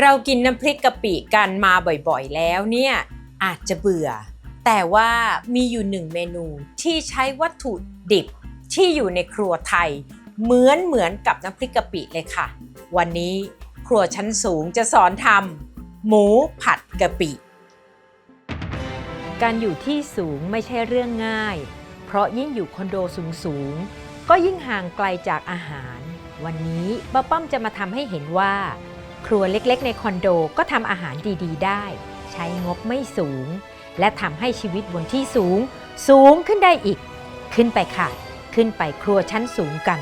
เรากินน้ำพริกกะปิกันมาบ่อยๆแล้วเนี่ยอาจจะเบื่อแต่ว่ามีอยู่หนึ่งเมนูที่ใช้วัตถุดิบที่อยู่ในครัวไทยเหมือนกับน้ำพริกกะปิเลยค่ะวันนี้ครัวชั้นสูงจะสอนทำหมูผัดกะปิการอยู่ที่สูงไม่ใช่เรื่องง่ายเพราะยิ่งอยู่คอนโดสูงก็ยิ่งห่างไกลจากอาหารวันนี้ป้าป้อมจะมาทำให้เห็นว่าครัวเล็กๆในคอนโดก็ทำอาหารดีๆได้ใช้งบไม่สูงและทำให้ชีวิตบนที่สูงขึ้นได้อีกขึ้นไปค่ะขึ้นไปครัวชั้นสูงกัน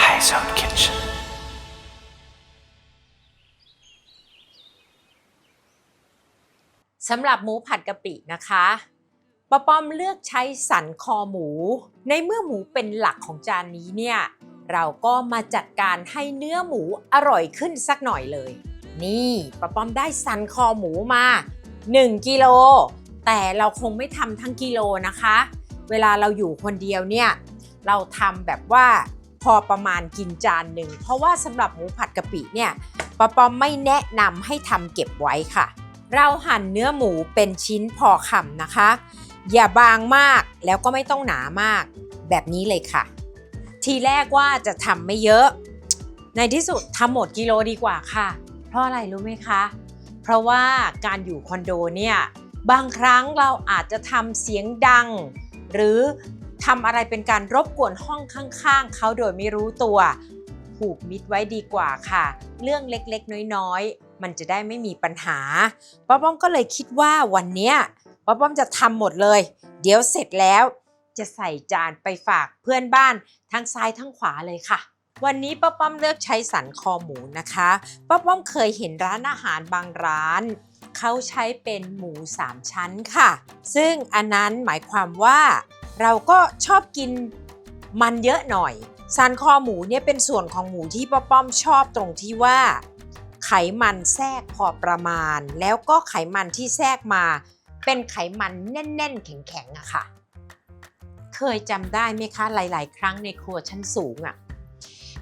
High Zone Kitchenสำหรับหมูผัดกะปินะคะป้าป้อมเลือกใช้สันคอหมูในเมื่อหมูเป็นหลักของจานนี้เนี่ยเราก็มาจัดการให้เนื้อหมูอร่อยขึ้นสักหน่อยเลยนี่ป้าป้อมได้สันคอหมูมา1 กิโลแต่เราคงไม่ทำทั้งกิโลนะคะเวลาเราอยู่คนเดียวเนี่ยเราทำแบบว่าพอประมาณกินจานหนึ่งเพราะว่าสำหรับหมูผัดกะปิเนี่ยป้าป้อมไม่แนะนำให้ทำเก็บไว้ค่ะเราหั่นเนื้อหมูเป็นชิ้นพอคำนะคะอย่าบางมากแล้วก็ไม่ต้องหนามากแบบนี้เลยค่ะทีแรกว่าจะทำไม่เยอะในที่สุดทำหมดกิโลดีกว่าค่ะเพราะอะไรรู้ไหมคะเพราะว่าการอยู่คอนโดเนี่ยบางครั้งเราอาจจะทำเสียงดังหรือทำอะไรเป็นการรบกวนห้องข้างๆเขาโดยไม่รู้ตัวผูกมิตรไว้ดีกว่าค่ะเรื่องเล็กๆน้อยๆมันจะได้ไม่มีปัญหาป้าป้อมก็เลยคิดว่าวันนี้ป้าป้อมจะทำหมดเลยเดี๋ยวเสร็จแล้วจะใส่จานไปฝากเพื่อนบ้านทั้งซ้ายทั้งขวาเลยค่ะวันนี้ป้าป้อมเลือกใช้สันคอหมูนะคะป้าป้อมเคยเห็นร้านอาหารบางร้านเขาใช้เป็นหมู3 ชั้นค่ะซึ่งอันนั้นหมายความว่าเราก็ชอบกินมันเยอะหน่อยสันคอหมูเนี่ยเป็นส่วนของหมูที่ป้าป้อมชอบตรงที่ว่าไขมันแทรกพอประมาณแล้วก็ไขมันที่แทรกมาเป็นไขมันแน่นๆแข็งๆอะค่ะเคยจำได้ไหมคะหลายๆครั้งในครัวชั้นสูงอะ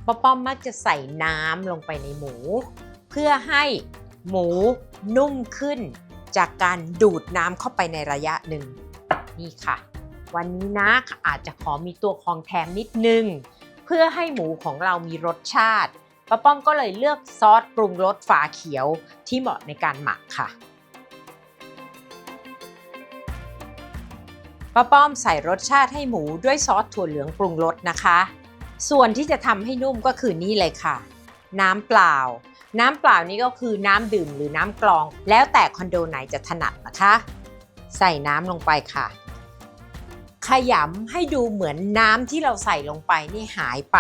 ป้าป้อมมักจะใส่น้ำลงไปในหมูเพื่อให้หมูนุ่มขึ้นจากการดูดน้ำเข้าไปในระยะหนึ่งนี่ค่ะวันนี้นะอาจจะขอมีตัวของแถมนิดนึงเพื่อให้หมูของเรามีรสชาติป้าป้อมก็เลยเลือกซอสปรุงรสฝาเขียวที่เหมาะในการหมักค่ะป้าป้อมใส่รสชาติให้หมูด้วยซอสถั่วเหลืองปรุงรสนะคะส่วนที่จะทำให้นุ่มก็คือนี่เลยค่ะน้ำเปล่านี่ก็คือน้ำดื่มหรือน้ำกรองแล้วแต่คอนโดไหนจะถนัดนะคะใส่น้ำลงไปค่ะขยำให้ดูเหมือนน้ำที่เราใส่ลงไปนี่หายไป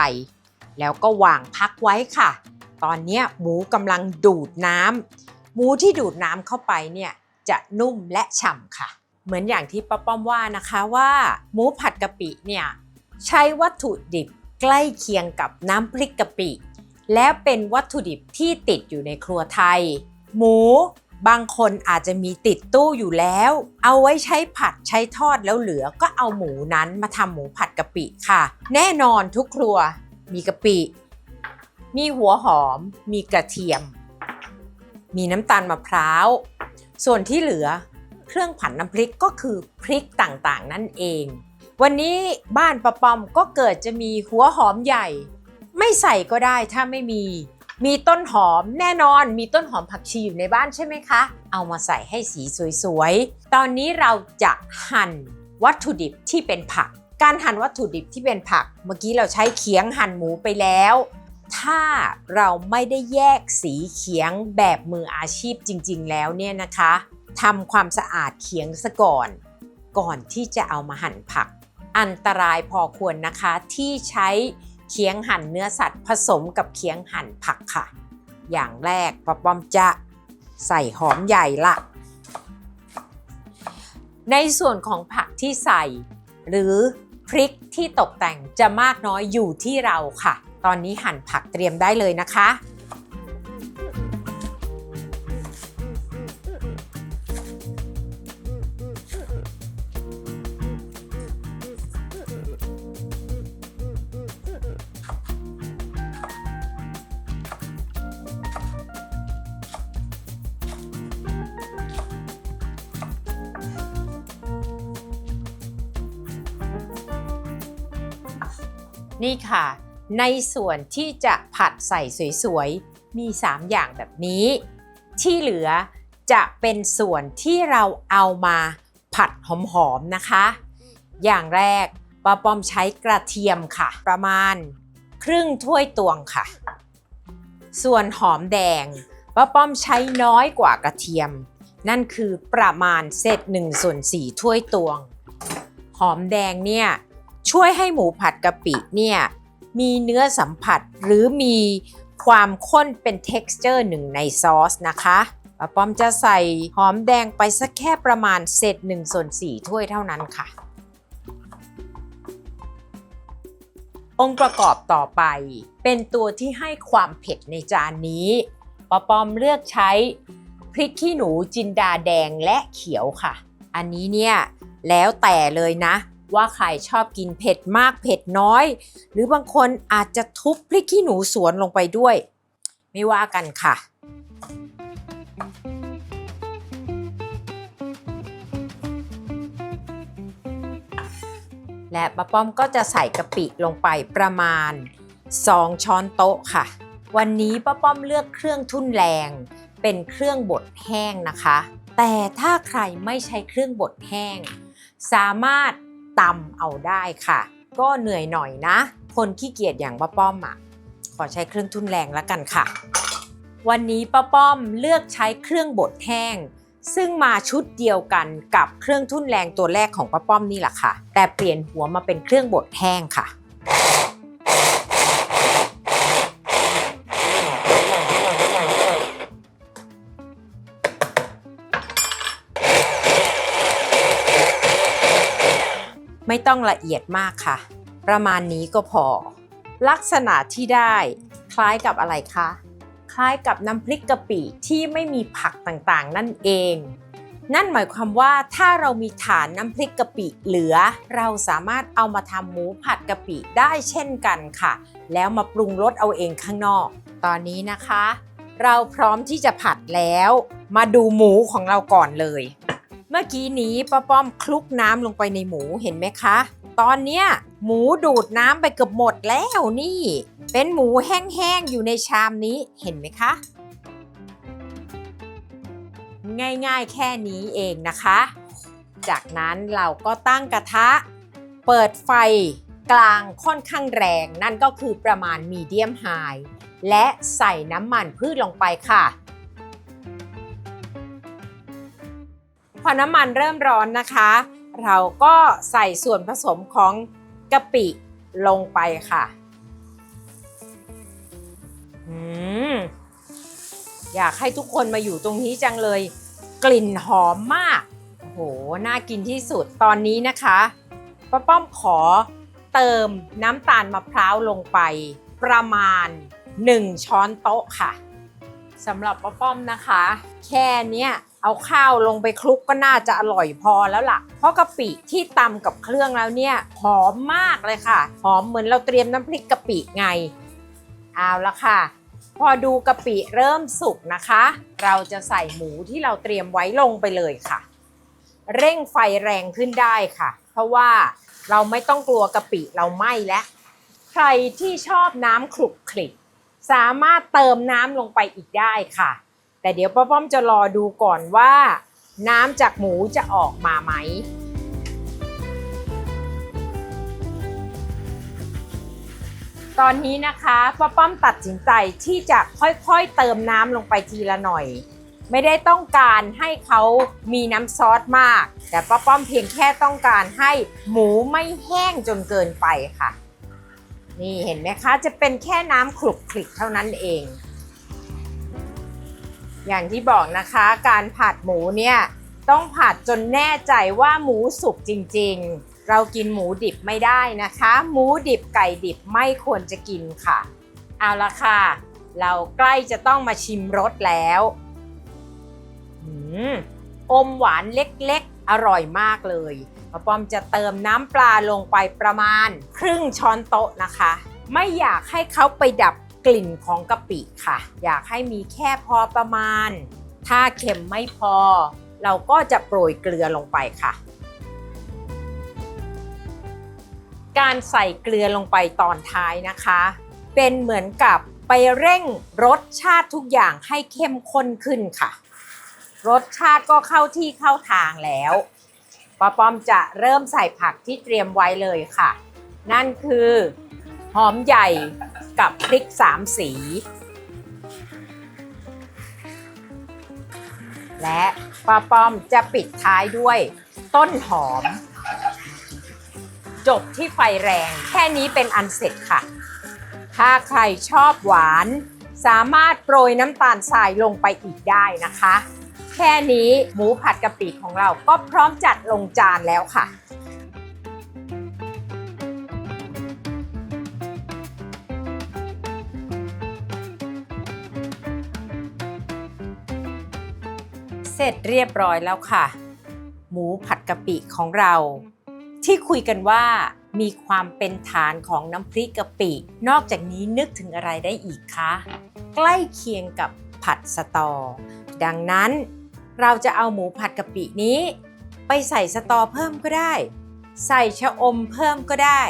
แล้วก็วางพักไว้ค่ะตอนนี้หมูกำลังดูดน้ำหมูที่ดูดน้ำเข้าไปเนี่ยจะนุ่มและฉ่ำค่ะเหมือนอย่างที่ป้าป้อมว่านะคะว่าหมูผัดกะปิเนี่ยใช้วัตถุดิบใกล้เคียงกับน้ำพริกกะปิและเป็นวัตถุดิบที่ติดอยู่ในครัวไทยหมูบางคนอาจจะมีติดตู้อยู่แล้วเอาไว้ใช้ผัดใช้ทอดแล้วเหลือก็เอาหมูนั้นมาทำหมูผัดกะปิค่ะแน่นอนทุกครัวมีกะปิมีหัวหอมมีกระเทียมมีน้ำตาลมะพร้าวส่วนที่เหลือเครื่องผัดน้ำพริกก็คือพริกต่างๆนั่นเองวันนี้บ้านป้าป้อมก็เกิดจะมีหัวหอมใหญ่ไม่ใส่ก็ได้ถ้าไม่มีต้นหอมแน่นอนมีต้นหอมผักชีอยู่ในบ้านใช่ไหมคะเอามาใส่ให้สีสวยๆตอนนี้เราจะหั่นวัตถุดิบที่เป็นผักการหั่นวัตถุดิบที่เป็นผักเมื่อกี้เราใช้เขียงหั่นหมูไปแล้วถ้าเราไม่ได้แยกสีเขียงแบบมืออาชีพจริงๆแล้วเนี่ยนะคะทำความสะอาดเขียงซะก่อนที่จะเอามาหั่นผักอันตรายพอควรนะคะที่ใช้เขียงหั่นเนื้อสัตว์ผสมกับเขียงหั่นผักค่ะอย่างแรกป้าป้อมจะใส่หอมใหญ่ละในส่วนของผักที่ใส่หรือพริกที่ตกแต่งจะมากน้อยอยู่ที่เราค่ะตอนนี้หั่นผักเตรียมได้เลยนะคะ นี่ค่ะในส่วนที่จะผัดใส่สวยๆมี3อย่างแบบนี้ที่เหลือจะเป็นส่วนที่เราเอามาผัดหอมๆนะคะอย่างแรกป้าป้อมใช้กระเทียมค่ะประมาณครึ่งถ้วยตวงค่ะส่วนหอมแดงป้าป้อมใช้น้อยกว่ากระเทียมนั่นคือประมาณเศษ1/4 ถ้วยตวงหอมแดงเนี่ยช่วยให้หมูผัดกะปิเนี่ยมีเนื้อสัมผัสหรือมีความข้นเป็น texture หนึ่งในซอสนะคะป้าป้อมจะใส่หอมแดงไปสักแค่ประมาณเศษ1/4 ถ้วยเท่านั้นค่ะองค์ประกอบต่อไปเป็นตัวที่ให้ความเผ็ดในจานนี้ป้าป้อมเลือกใช้พริกขี้หนูจินดาแดงและเขียวค่ะอันนี้เนี่ยแล้วแต่เลยนะว่าใครชอบกินเผ็ดมากเผ็ดน้อยหรือบางคนอาจจะทุบพริกขี้หนูสวนลงไปด้วยไม่ว่ากันค่ะและป้าป้อมก็จะใส่กะปิลงไปประมาณ2 ช้อนโต๊ะค่ะวันนี้ป้าป้อมเลือกเครื่องทุ่นแรงเป็นเครื่องบดแห้งนะคะแต่ถ้าใครไม่ใช้เครื่องบดแห้งสามารถตำเอาได้ค่ะก็เหนื่อยหน่อยนะคนขี้เกียจอย่างป้าป้อมขอใช้เครื่องทุ่นแรงแล้วกันค่ะวันนี้ป้าป้อมเลือกใช้เครื่องบดแห้งซึ่งมาชุดเดียวกันกับเครื่องทุ่นแรงตัวแรกของป้าป้อมนี่แหละค่ะแต่เปลี่ยนหัวมาเป็นเครื่องบดแห้งค่ะไม่ต้องละเอียดมากค่ะประมาณนี้ก็พอลักษณะที่ได้คล้ายกับอะไรคะคล้ายกับน้ำพริกกะปิที่ไม่มีผักต่างๆนั่นเองนั่นหมายความว่าถ้าเรามีฐานน้ำพริกกะปิเหลือเราสามารถเอามาทำหมูผัดกะปิได้เช่นกันค่ะแล้วมาปรุงรสเอาเองข้างนอกตอนนี้นะคะเราพร้อมที่จะผัดแล้วมาดูหมูของเราก่อนเลยเมื่อกี้นี้ป้าป้อมคลุกน้ำลงไปในหมูเห็นไหมคะตอนเนี้ยหมูดูดน้ำไปเกือบหมดแล้วนี่เป็นหมูแห้งๆอยู่ในชามนี้เห็นไหมคะง่ายๆแค่นี้เองนะคะจากนั้นเราก็ตั้งกระทะเปิดไฟกลางค่อนข้างแรงนั่นก็คือประมาณมีเดียมไฮและใส่น้ำมันพืชลงไปค่ะพอน้ำมันเริ่มร้อนนะคะเราก็ใส่ส่วนผสมของกะปิลงไปค่ะอยากให้ทุกคนมาอยู่ตรงนี้จังเลยกลิ่นหอมมากโอ้โหน่ากินที่สุดตอนนี้นะคะป้าป้อมขอเติมน้ำตาลมะพร้าวลงไปประมาณ1 ช้อนโต๊ะค่ะสำหรับป้าป้อมนะคะแค่เนี้ยเอาข้าวลงไปคลุกก็น่าจะอร่อยพอแล้วล่ะเพราะกะปิที่ตำกับเครื่องแล้วเนี่ยหอมมากเลยค่ะหอมเหมือนเราเตรียมน้ำพริกกะปิไงเอาละค่ะพอดูกะปิเริ่มสุกนะคะเราจะใส่หมูที่เราเตรียมไว้ลงไปเลยค่ะเร่งไฟแรงขึ้นได้ค่ะเพราะว่าเราไม่ต้องกลัวกะปิเราไหม้แล้วใครที่ชอบน้ำคลุกคลิกสามารถเติมน้ำลงไปอีกได้ค่ะแต่เดี๋ยวป้าป้อมจะรอดูก่อนว่าน้ำจากหมูจะออกมาไหมตอนนี้นะคะป้าป้อมตัดสินใจที่จะค่อยๆเติมน้ำลงไปทีละหน่อยไม่ได้ต้องการให้เขามีน้ำซอสมากแต่ป้าป้อมเพียงแค่ต้องการให้หมูไม่แห้งจนเกินไปค่ะนี่เห็นไหมคะจะเป็นแค่น้ำคลุกคลิกเท่านั้นเองอย่างที่บอกนะคะการผัดหมูเนี่ยต้องผัดจนแน่ใจว่าหมูสุกจริงๆเรากินหมูดิบไม่ได้นะคะหมูดิบไก่ดิบไม่ควรจะกินค่ะเอาละค่ะเราใกล้จะต้องมาชิมรสแล้วอมหวานเล็กๆอร่อยมากเลยป้าป้อมจะเติมน้ำปลาลงไปประมาณครึ่งช้อนโต๊ะนะคะไม่อยากให้เขาไปดับกลิ่นของกะปิค่ะอยากให้มีแค่พอประมาณถ้าเค็มไม่พอเราก็จะโปรยเกลือลงไปค่ะ การใส่เกลือลงไปตอนท้ายนะคะเป็นเหมือนกับไปเร่งรสชาติทุกอย่างให้เข้มข้นขึ้นค่ะรสชาติก็เข้าที่เข้าทางแล้วป้าป้อมจะเริ่มใส่ผักที่เตรียมไว้เลยค่ะนั่นคือหอมใหญ่กับพริก3 สีและป้าป้อมจะปิดท้ายด้วยต้นหอมจบที่ไฟแรงแค่นี้เป็นอันเสร็จค่ะถ้าใครชอบหวานสามารถโปรยน้ำตาลทรายลงไปอีกได้นะคะแค่นี้หมูผัดกะปิของเราก็พร้อมจัดลงจานแล้วค่ะเสร็จเรียบร้อยแล้วค่ะหมูผัดกะปิของเราที่คุยกันว่ามีความเป็นฐานของน้ำพริกกะปินอกจากนี้นึกถึงอะไรได้อีกคะใกล้เคียงกับผัดสตอดังนั้นเราจะเอาหมูผัดกะปินี้ไปใส่สตอเพิ่มก็ได้ใส่ชะอมเพิ่มก็ได้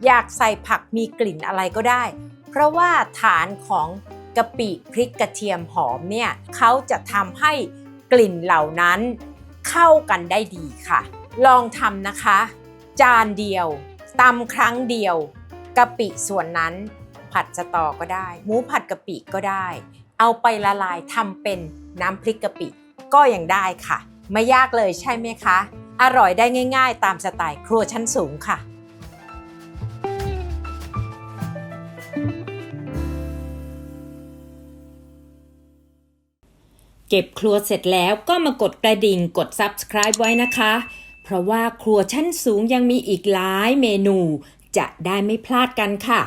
อยากใส่ผักมีกลิ่นอะไรก็ได้เพราะว่าฐานของกะปิพริกกระเทียมหอมเนี่ยเขาจะทำให้กลิ่นเหล่านั้นเข้ากันได้ดีค่ะลองทำนะคะจานเดียวตำครั้งเดียวกะปิส่วนนั้นผัดสตอก็ได้หมูผัดกะปิก็ได้เอาไปละลายทำเป็นน้ำพริกกะปิก็ยังได้ค่ะไม่ยากเลยใช่ไหมคะอร่อยได้ง่ายๆตามสไตล์ครัวชั้นสูงค่ะเก็บครัวเสร็จแล้วก็มากดกระดิ่งกด Subscribe ไว้นะคะเพราะว่าครัวชั้นสูงยังมีอีกหลายเมนูจะได้ไม่พลาดกันค่ะ